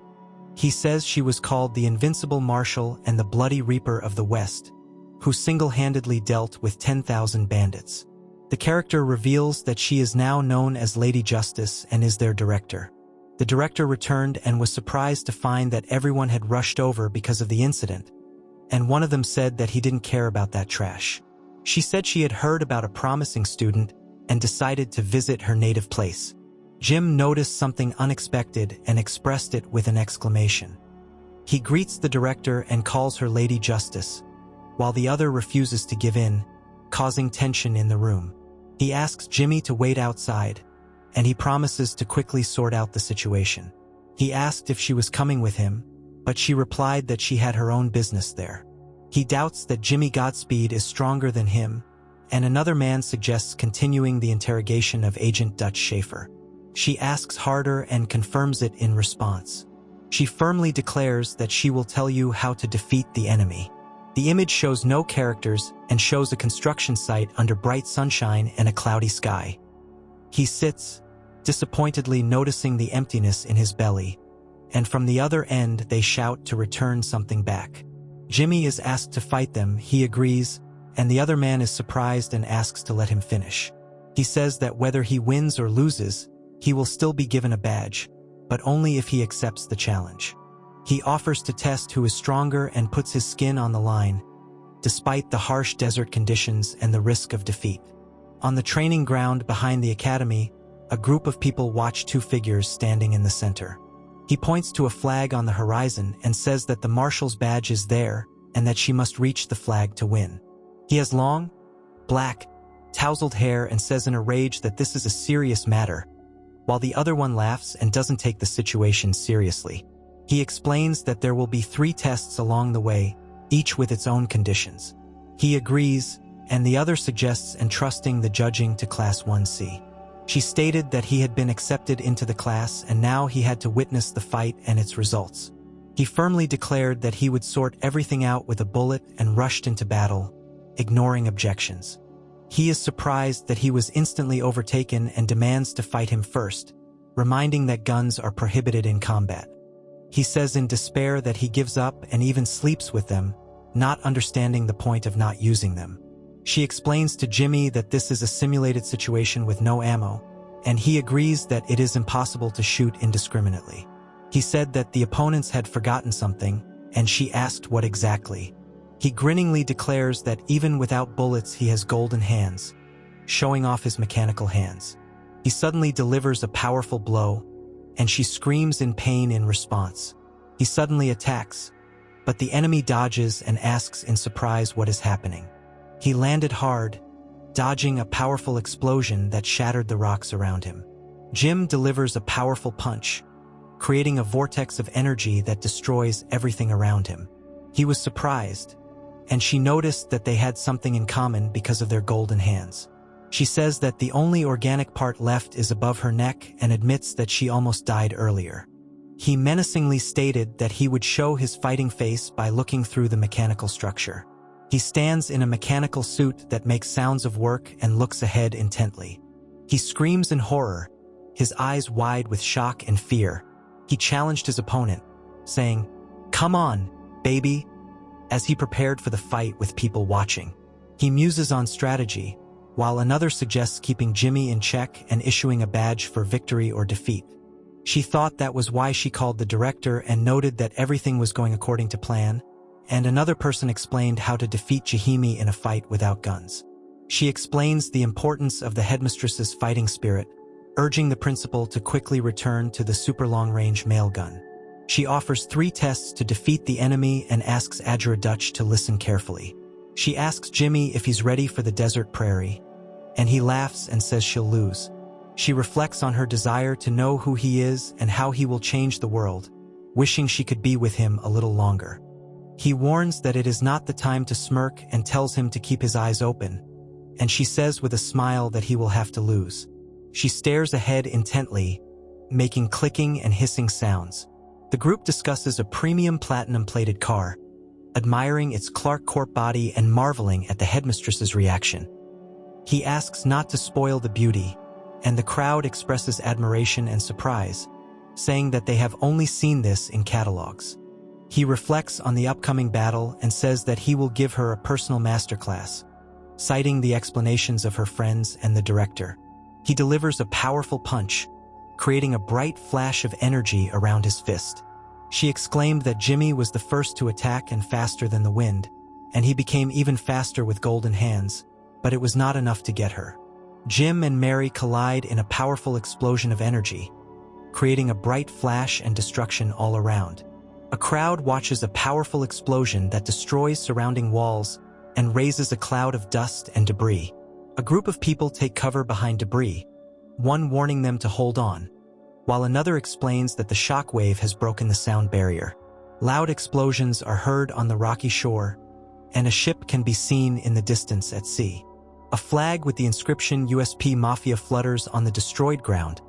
He says she was called the Invincible Marshal and the Bloody Reaper of the West, who single-handedly dealt with 10,000 bandits. The character reveals that she is now known as Lady Justice and is their director. The director returned and was surprised to find that everyone had rushed over because of the incident, and one of them said that he didn't care about that trash. She said she had heard about a promising student and decided to visit her native place. Jim noticed something unexpected and expressed it with an exclamation. He greets the director and calls her Lady Justice, while the other refuses to give in, causing tension in the room. He asks Jimmy to wait outside, and he promises to quickly sort out the situation. He asked if she was coming with him, but she replied that she had her own business there. He doubts that Jimmy Godspeed is stronger than him, and another man suggests continuing the interrogation of Agent Dutch Schaefer. She asks harder and confirms it in response. She firmly declares that she will tell you how to defeat the enemy. The image shows no characters and shows a construction site under bright sunshine and a cloudy sky. He sits, disappointedly noticing the emptiness in his belly, and from the other end they shout to return something back. Jimmy is asked to fight them, he agrees, and the other man is surprised and asks to let him finish. He says that whether he wins or loses, he will still be given a badge, but only if he accepts the challenge. He offers to test who is stronger and puts his skin on the line, despite the harsh desert conditions and the risk of defeat. On the training ground behind the academy, a group of people watch two figures standing in the center. He points to a flag on the horizon and says that the marshal's badge is there and that she must reach the flag to win. He has long, black, tousled hair and says in a rage that this is a serious matter, while the other one laughs and doesn't take the situation seriously. He explains that there will be 3 tests along the way, each with its own conditions. He agrees, and the other suggests entrusting the judging to Class 1C. She stated that he had been accepted into the class and now he had to witness the fight and its results. He firmly declared that he would sort everything out with a bullet and rushed into battle, ignoring objections. He is surprised that he was instantly overtaken and demands to fight him first, reminding that guns are prohibited in combat. He says in despair that he gives up and even sleeps with them, not understanding the point of not using them. She explains to Jimmy that this is a simulated situation with no ammo, and he agrees that it is impossible to shoot indiscriminately. He said that the opponents had forgotten something, and she asked what exactly. He grinningly declares that even without bullets he has golden hands, showing off his mechanical hands. He suddenly delivers a powerful blow, and she screams in pain in response. He suddenly attacks, but the enemy dodges and asks in surprise what is happening. He landed hard, dodging a powerful explosion that shattered the rocks around him. Jim delivers a powerful punch, creating a vortex of energy that destroys everything around him. He was surprised, and she noticed that they had something in common because of their golden hands. She says that the only organic part left is above her neck and admits that she almost died earlier. He menacingly stated that he would show his fighting face by looking through the mechanical structure. He stands in a mechanical suit that makes sounds of work and looks ahead intently. He screams in horror, his eyes wide with shock and fear. He challenged his opponent, saying, "Come on, baby," as he prepared for the fight with people watching. He muses on strategy, while another suggests keeping Jimmy in check and issuing a badge for victory or defeat. She thought that was why she called the director and noted that everything was going according to plan, and another person explained how to defeat Jahimi in a fight without guns. She explains the importance of the headmistress's fighting spirit, urging the principal to quickly return to the super long-range mail gun. She offers 3 tests to defeat the enemy and asks Adjura Dutch to listen carefully. She asks Jimmy if he's ready for the desert prairie, and he laughs and says she'll lose. She reflects on her desire to know who he is and how he will change the world, wishing she could be with him a little longer. He warns that it is not the time to smirk and tells him to keep his eyes open, and she says with a smile that he will have to lose. She stares ahead intently, making clicking and hissing sounds. The group discusses a premium platinum-plated car, admiring its Clark Corp body and marveling at the headmistress's reaction. He asks not to spoil the beauty, and the crowd expresses admiration and surprise, saying that they have only seen this in catalogs. He reflects on the upcoming battle and says that he will give her a personal masterclass, citing the explanations of her friends and the director. He delivers a powerful punch, creating a bright flash of energy around his fist. She exclaimed that Jimmy was the first to attack and faster than the wind, and he became even faster with golden hands, but it was not enough to get her. Jim and Mary collide in a powerful explosion of energy, creating a bright flash and destruction all around. A crowd watches a powerful explosion that destroys surrounding walls and raises a cloud of dust and debris. A group of people take cover behind debris, one warning them to hold on, while another explains that the shock wave has broken the sound barrier. Loud explosions are heard on the rocky shore, and a ship can be seen in the distance at sea. A flag with the inscription USP Mafia flutters on the destroyed ground.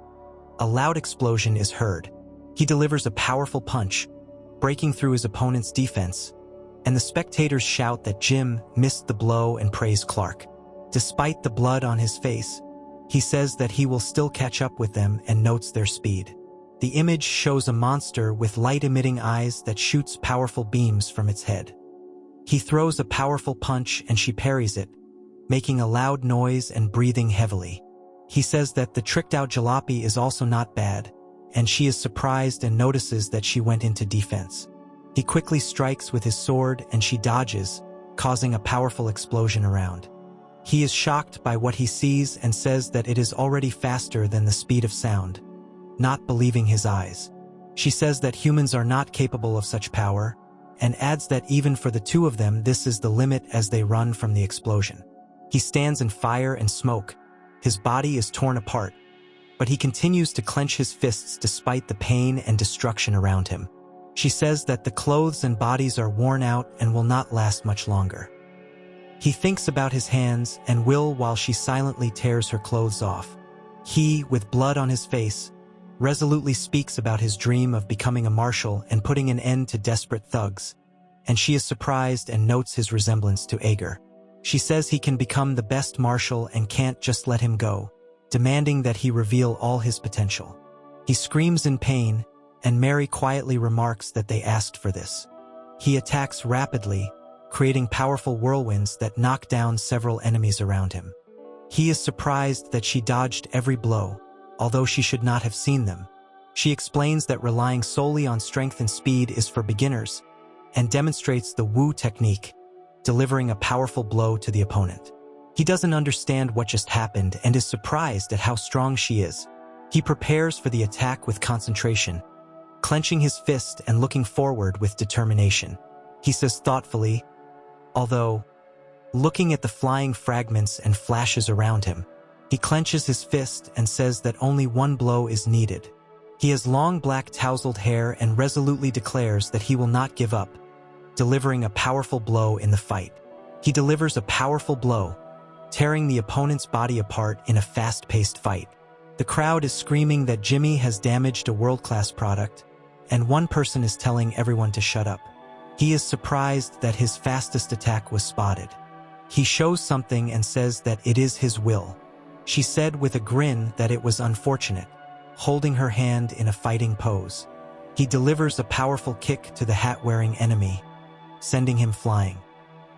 A loud explosion is heard. He delivers a powerful punch, breaking through his opponent's defense, and the spectators shout that Jim missed the blow and praise Clark. Despite the blood on his face, he says that he will still catch up with them and notes their speed. The image shows a monster with light-emitting eyes that shoots powerful beams from its head. He throws a powerful punch and she parries it, making a loud noise and breathing heavily. He says that the tricked-out jalopy is also not bad, and she is surprised and notices that she went into defense. He quickly strikes with his sword and she dodges, causing a powerful explosion around. He is shocked by what he sees and says that it is already faster than the speed of sound, not believing his eyes. She says that humans are not capable of such power, and adds that even for the two of them this is the limit as they run from the explosion. He stands in fire and smoke. His body is torn apart, but he continues to clench his fists despite the pain and destruction around him. She says that the clothes and bodies are worn out and will not last much longer. He thinks about his hands and will while she silently tears her clothes off. He, with blood on his face, resolutely speaks about his dream of becoming a marshal and putting an end to desperate thugs, and she is surprised and notes his resemblance to Ager. She says he can become the best marshal and can't just let him go, demanding that he reveal all his potential. He screams in pain, and Mary quietly remarks that they asked for this. He attacks rapidly, creating powerful whirlwinds that knock down several enemies around him. He is surprised that she dodged every blow, although she should not have seen them. She explains that relying solely on strength and speed is for beginners, and demonstrates the Wu technique, delivering a powerful blow to the opponent. He doesn't understand what just happened and is surprised at how strong she is. He prepares for the attack with concentration, clenching his fist and looking forward with determination. He says thoughtfully, although looking at the flying fragments and flashes around him, he clenches his fist and says that only one blow is needed. He has long black tousled hair and resolutely declares that he will not give up, delivering a powerful blow in the fight. He delivers a powerful blow, tearing the opponent's body apart in a fast-paced fight. The crowd is screaming that Jimmy has damaged a world-class product, and one person is telling everyone to shut up. He is surprised that his fastest attack was spotted. He shows something and says that it is his will. She said with a grin that it was unfortunate, holding her hand in a fighting pose. He delivers a powerful kick to the hat-wearing enemy, sending him flying.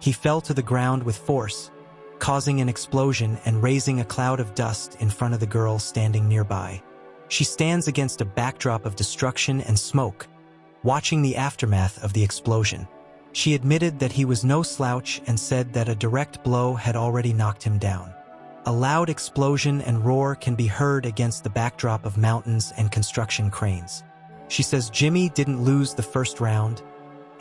He fell to the ground with force, causing an explosion and raising a cloud of dust in front of the girl standing nearby. She stands against a backdrop of destruction and smoke, watching the aftermath of the explosion. She admitted that he was no slouch and said that a direct blow had already knocked him down. A loud explosion and roar can be heard against the backdrop of mountains and construction cranes. She says Jimmy didn't lose the first round,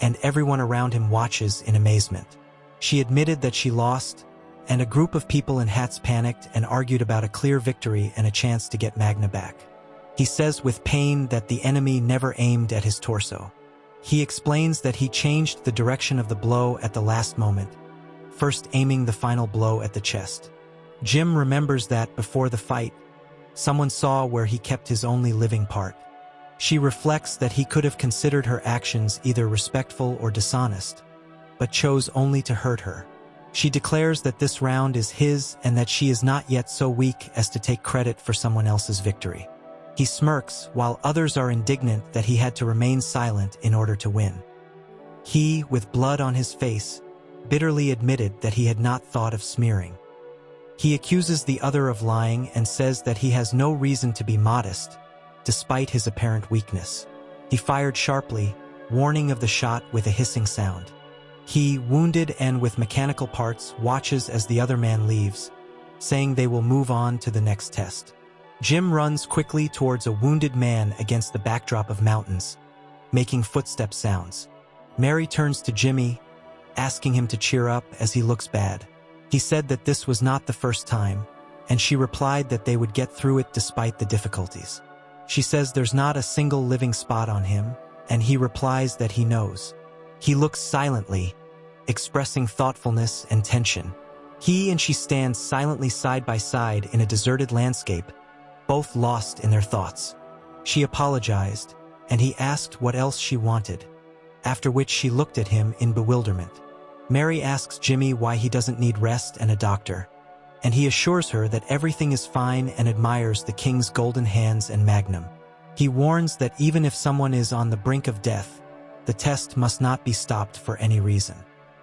and everyone around him watches in amazement. She admitted that she lost, and a group of people in hats panicked and argued about a clear victory and a chance to get Magna back. He says with pain that the enemy never aimed at his torso. He explains that he changed the direction of the blow at the last moment, first aiming the final blow at the chest. Jim remembers that before the fight, someone saw where he kept his only living part. She reflects that he could have considered her actions either respectful or dishonest, but chose only to hurt her. She declares that this round is his and that she is not yet so weak as to take credit for someone else's victory. He smirks while others are indignant that he had to remain silent in order to win. He, with blood on his face, bitterly admitted that he had not thought of smearing. He accuses the other of lying and says that he has no reason to be modest, despite his apparent weakness. He fired sharply, warning of the shot with a hissing sound. He, wounded and with mechanical parts, watches as the other man leaves, saying they will move on to the next test. Jim runs quickly towards a wounded man against the backdrop of mountains, making footstep sounds. Mary turns to Jimmy, asking him to cheer up as he looks bad. He said that this was not the first time, and she replied that they would get through it despite the difficulties. She says there's not a single living spot on him, and he replies that he knows. He looks silently, expressing thoughtfulness and tension. He and she stand silently side by side in a deserted landscape, both lost in their thoughts. She apologized, and he asked what else she wanted, after which she looked at him in bewilderment. Mary asks Jimmy why he doesn't need rest and a doctor, and he assures her that everything is fine and admires the king's golden hands and magnum. He warns that even if someone is on the brink of death, the test must not be stopped for any reason.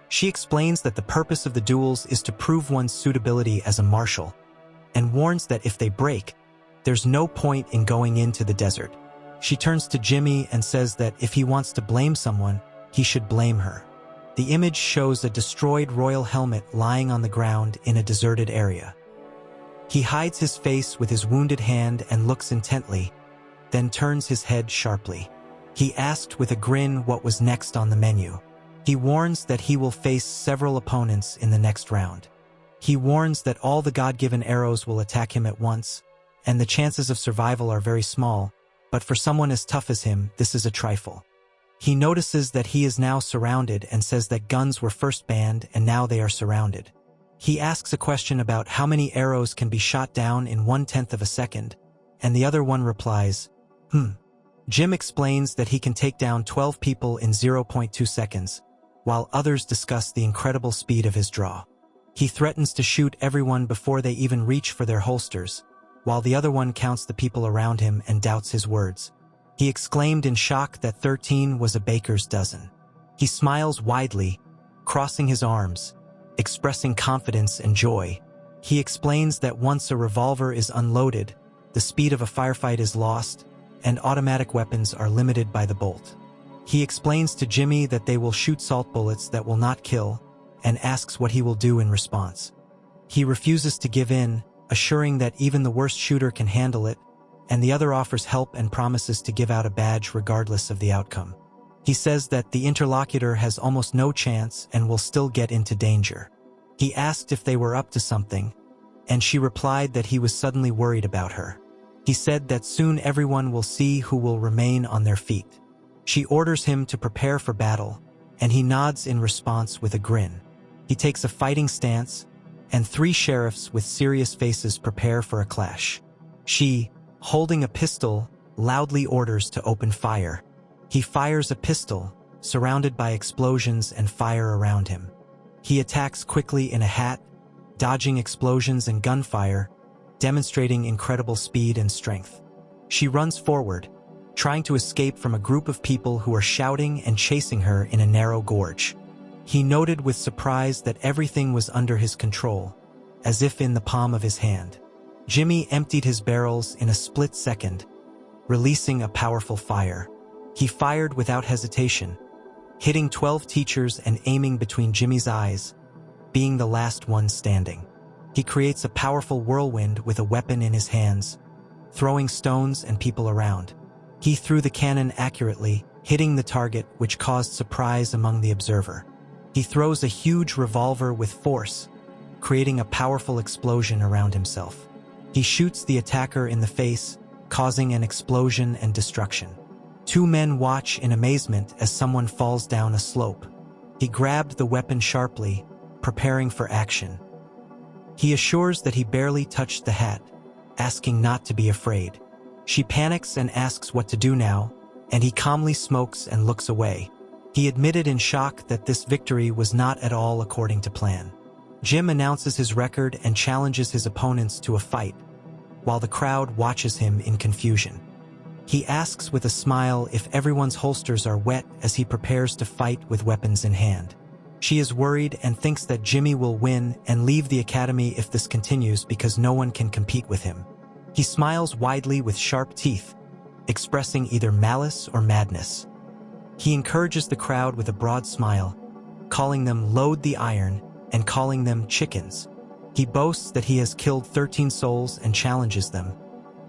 She explains that the purpose of the duels is to prove one's suitability as a marshal, and warns that if they break, there's no point in going into the desert. She turns to Jimmy and says that if he wants to blame someone, he should blame her. The image shows a destroyed royal helmet lying on the ground in a deserted area. He hides his face with his wounded hand and looks intently, then turns his head sharply. He asked with a grin what was next on the menu. He warns that he will face several opponents in the next round. He warns that all the God-given arrows will attack him at once, and the chances of survival are very small, but for someone as tough as him, this is a trifle. He notices that he is now surrounded and says that guns were first banned and now they are surrounded. He asks a question about how many arrows can be shot down in 1/10 of a second, and the other one replies, Jim explains that he can take down 12 people in 0.2 seconds, while others discuss the incredible speed of his draw. He threatens to shoot everyone before they even reach for their holsters, while the other one counts the people around him and doubts his words. He exclaimed in shock that 13 was a baker's dozen. He smiles widely, crossing his arms, expressing confidence and joy. He explains that once a revolver is unloaded, the speed of a firefight is lost, and automatic weapons are limited by the bolt. He explains to Jimmy that they will shoot salt bullets that will not kill, and asks what he will do in response. He refuses to give in, assuring that even the worst shooter can handle it, and the other offers help and promises to give out a badge regardless of the outcome. He says that the interlocutor has almost no chance and will still get into danger. He asked if they were up to something, and she replied that he was suddenly worried about her. He said that soon everyone will see who will remain on their feet. She orders him to prepare for battle, and he nods in response with a grin. He takes a fighting stance, and 3 sheriffs with serious faces prepare for a clash. She, holding a pistol, loudly orders to open fire. He fires a pistol, surrounded by explosions and fire around him. He attacks quickly in a hat, dodging explosions and gunfire, demonstrating incredible speed and strength. She runs forward, trying to escape from a group of people who are shouting and chasing her in a narrow gorge. He noted with surprise that everything was under his control, as if in the palm of his hand. Jimmy emptied his barrels in a split second, releasing a powerful fire. He fired without hesitation, hitting 12 teachers and aiming between Jimmy's eyes, being the last one standing. He creates a powerful whirlwind with a weapon in his hands, throwing stones and people around. He threw the cannon accurately, hitting the target, which caused surprise among the observer. He throws a huge revolver with force, creating a powerful explosion around himself. He shoots the attacker in the face, causing an explosion and destruction. 2 men watch in amazement as someone falls down a slope. He grabbed the weapon sharply, preparing for action. He assures that he barely touched the hat, asking not to be afraid. She panics and asks what to do now, and he calmly smokes and looks away. He admitted in shock that this victory was not at all according to plan. Jim announces his record and challenges his opponents to a fight, while the crowd watches him in confusion. He asks with a smile if everyone's holsters are wet as he prepares to fight with weapons in hand. She is worried and thinks that Jimmy will win and leave the academy if this continues because no one can compete with him. He smiles widely with sharp teeth, expressing either malice or madness. He encourages the crowd with a broad smile, calling them "load the iron" and calling them chickens. He boasts that he has killed 13 souls and challenges them,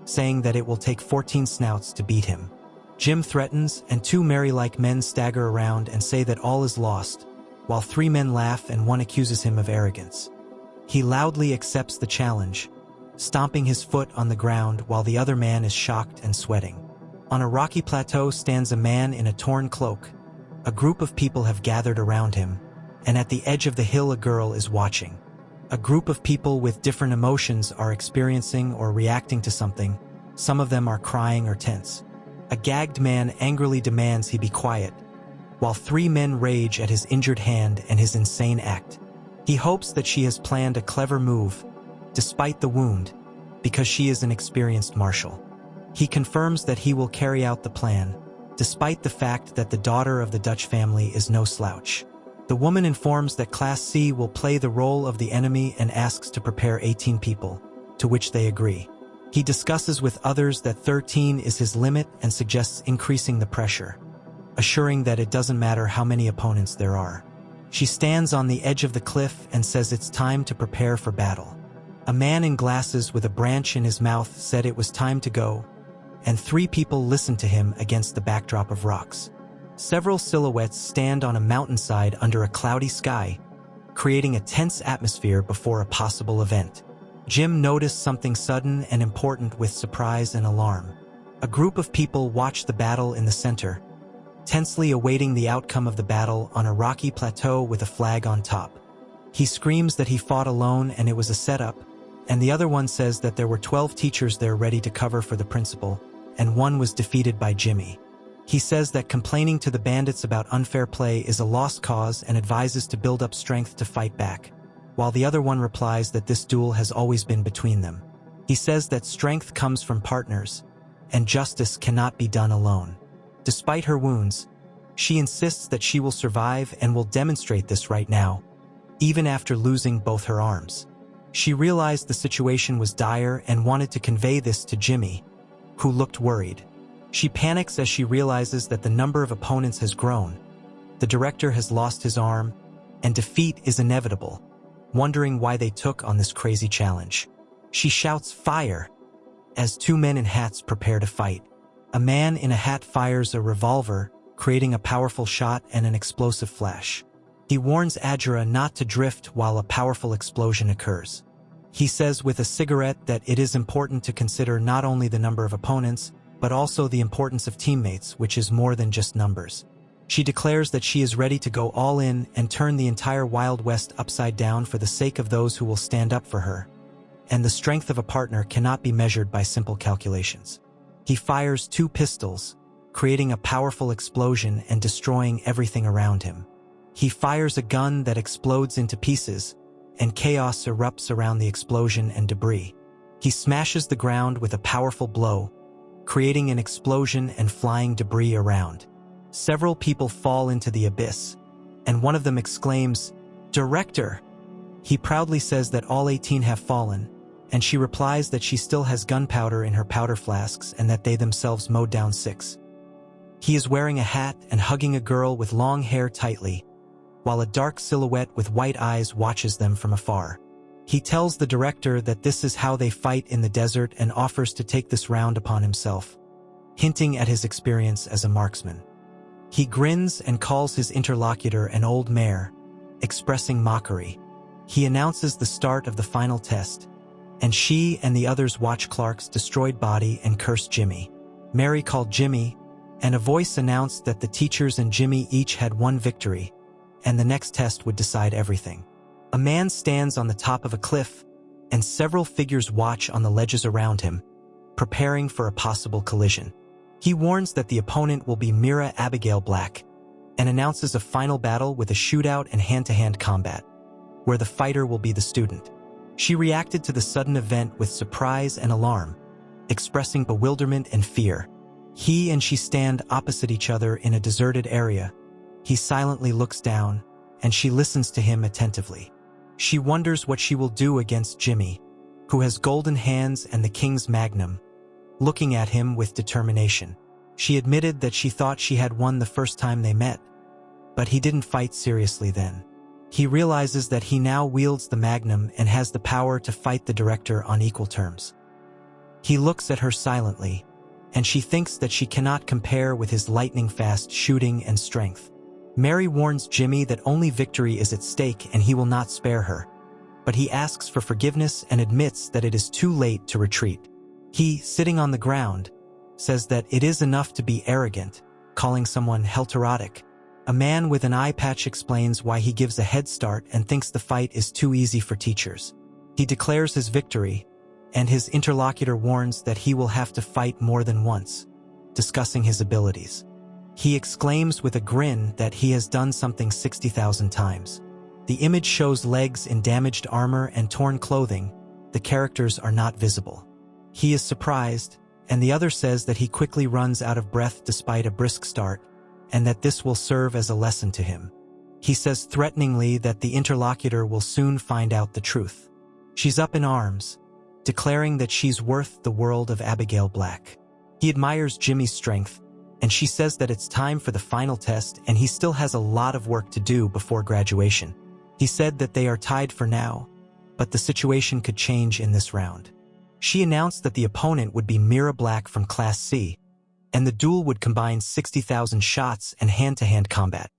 saying that it will take 14 snouts to beat him. Jim threatens, and 2 merry-like men stagger around and say that all is lost, while 3 men laugh and one accuses him of arrogance. He loudly accepts the challenge, stomping his foot on the ground while the other man is shocked and sweating. On a rocky plateau stands a man in a torn cloak. A group of people have gathered around him, and at the edge of the hill a girl is watching. A group of people with different emotions are experiencing or reacting to something. Some of them are crying or tense. A gagged man angrily demands he be quiet, while 3 men rage at his injured hand and his insane act. He hopes that she has planned a clever move, despite the wound, because she is an experienced marshal. He confirms that he will carry out the plan, despite the fact that the daughter of the Dutch family is no slouch. The woman informs that Class C will play the role of the enemy and asks to prepare 18 people, to which they agree. He discusses with others that 13 is his limit and suggests increasing the pressure, assuring that it doesn't matter how many opponents there are. She stands on the edge of the cliff and says it's time to prepare for battle. A man in glasses with a branch in his mouth said it was time to go, and 3 people listened to him against the backdrop of rocks. Several silhouettes stand on a mountainside under a cloudy sky, creating a tense atmosphere before a possible event. Jim noticed something sudden and important with surprise and alarm. A group of people watched the battle in the center, tensely awaiting the outcome of the battle on a rocky plateau with a flag on top. He screams that he fought alone and it was a setup, and the other one says that there were 12 teachers there ready to cover for the principal, and one was defeated by Jimmy. He says that complaining to the bandits about unfair play is a lost cause and advises to build up strength to fight back, while the other one replies that this duel has always been between them. He says that strength comes from partners, and justice cannot be done alone. Despite her wounds, she insists that she will survive and will demonstrate this right now, even after losing both her arms. She realized the situation was dire and wanted to convey this to Jimmy, who looked worried. She panics as she realizes that the number of opponents has grown, the director has lost his arm, and defeat is inevitable, wondering why they took on this crazy challenge. She shouts "Fire!" as 2 men in hats prepare to fight. A man in a hat fires a revolver, creating a powerful shot and an explosive flash. He warns Ajira not to drift while a powerful explosion occurs. He says with a cigarette that it is important to consider not only the number of opponents, but also the importance of teammates, which is more than just numbers. She declares that she is ready to go all in and turn the entire Wild West upside down for the sake of those who will stand up for her. And the strength of a partner cannot be measured by simple calculations. He fires 2 pistols, creating a powerful explosion and destroying everything around him. He fires a gun that explodes into pieces, and chaos erupts around the explosion and debris. He smashes the ground with a powerful blow, creating an explosion and flying debris around. Several people fall into the abyss, and one of them exclaims, "Director!" He proudly says that all 18 have fallen, and she replies that she still has gunpowder in her powder flasks and that they themselves mowed down 6. He is wearing a hat and hugging a girl with long hair tightly, while a dark silhouette with white eyes watches them from afar. He tells the director that this is how they fight in the desert and offers to take this round upon himself, hinting at his experience as a marksman. He grins and calls his interlocutor an old mare, expressing mockery. He announces the start of the final test, and she and the others watch Clark's destroyed body and curse Jimmy. Mary called Jimmy, and a voice announced that the teachers and Jimmy each had 1 victory, and the next test would decide everything. A man stands on the top of a cliff, and several figures watch on the ledges around him, preparing for a possible collision. He warns that the opponent will be Mira Abigail Black, and announces a final battle with a shootout and hand-to-hand combat, where the fighter will be the student. She reacted to the sudden event with surprise and alarm, expressing bewilderment and fear. He and she stand opposite each other in a deserted area. He silently looks down, and she listens to him attentively. She wonders what she will do against Jimmy, who has golden hands and the king's magnum, looking at him with determination. She admitted that she thought she had won the first time they met, but he didn't fight seriously then. He realizes that he now wields the magnum and has the power to fight the director on equal terms. He looks at her silently, and she thinks that she cannot compare with his lightning-fast shooting and strength. Mary warns Jimmy that only victory is at stake and he will not spare her, but he asks for forgiveness and admits that it is too late to retreat. He, sitting on the ground, says that it is enough to be arrogant, calling someone helterotic. A man with an eye patch explains why he gives a head start and thinks the fight is too easy for teachers. He declares his victory, and his interlocutor warns that he will have to fight more than once, discussing his abilities. He exclaims with a grin that he has done something 60,000 times. The image shows legs in damaged armor and torn clothing. The characters are not visible. He is surprised, and the other says that he quickly runs out of breath despite a brisk start, and that this will serve as a lesson to him. He says threateningly that the interlocutor will soon find out the truth. She's up in arms, declaring that she's worth the world of Abigail Black. He admires Jimmy's strength, and she says that it's time for the final test and he still has a lot of work to do before graduation. He said that they are tied for now, but the situation could change in this round. She announced that the opponent would be Mira Black from Class C, and the duel would combine 60,000 shots and hand-to-hand combat.